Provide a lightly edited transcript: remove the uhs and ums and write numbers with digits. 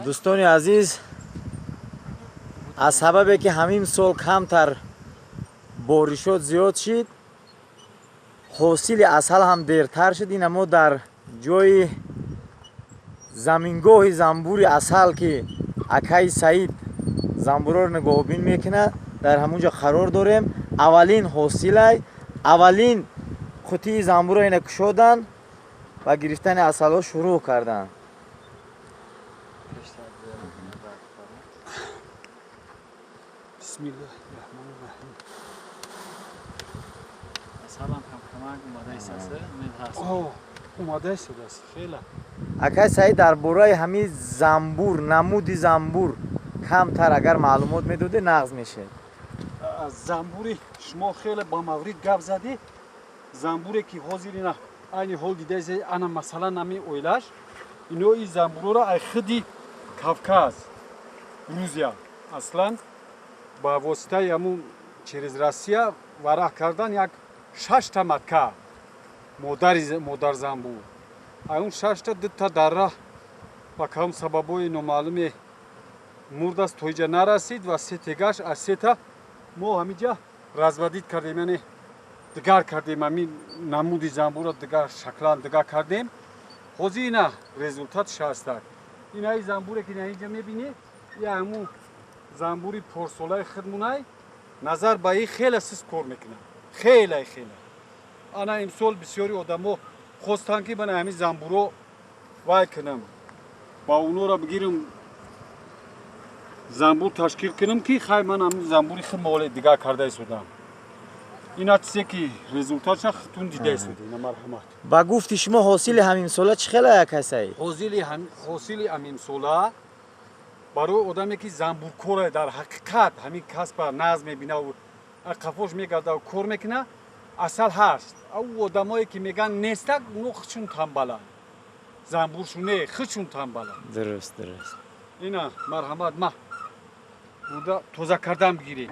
دوستان عزیز، از سببی که همین سال کمتر بارشات زیاد شد، حاصل عسل هم دیرتر شد. این ما در جای زمینگاه زنبور-اسال که اکای سعید زنبورا رو نگاهبین میکنه، در همونجا قرار داریم. اولین حاصل، اولین قطعه زنبورا اینا کشودن و گرفتن عسل ها شروع کردن. بسم الله الرحمن الرحیم. عسل هم کمک اومده است هست. اومده است خیلی. اکای سعید در برای همین زنبور، نمود زنبور کمتر اگر معلومات میدوده نقض میشه. از زنبوری شما خیلی با مورد گپ زدی. زنبوری که حاضر نه این حال دیده انا مثلا نمی اویلاش اینو این زنبورا ای خودی کافکاز روسیا اصلا با واسطه همون через روسیا ورق کردن یک 6 تا مکه مادر زنبور. اون 6 تا 2 تا در راه با کم سببای نامعلوم مرد است تویجا نرسید و 3 تگاش از 3 تا ما همینجا رازودید کردیم، یعنی دگر کردیم. همین نمودی زنبور را دگر شکلان دگر کردیم. خوزی اینا رزولتات شاستک. اینا ای زنبوره که اینجا میبینی یا همون زنبوری پرسولای خودمونای نظر به این خیلی سیز کار میکنه. خیلی انا امسال بسیاری آدمو خواستن که من همین زنبورو وای کنم با اونو را بگیرم زنبور تشکیل کنم که خیلی من همین زنبوری خیلی مال دیگر کرده ایستودم. اینا چیزی که رزولتاتش خودتون دیده ایستود. اینا مرحمت. با گفتی شما حاصل همین ساله چه خیلی کسایی؟ حاصل همین ساله برای آدمی که زنبور کاره در حقیقت همین کسب نظم میبینه و قفاش میگرده و کار میکنه اصل هست. او آدمایی که میگن نیستک اونو خودشون تنبلن. زنبورشونه خودشون تنبلن. درست. اینا مرحمت ما بوده توزه کردن بگیریم.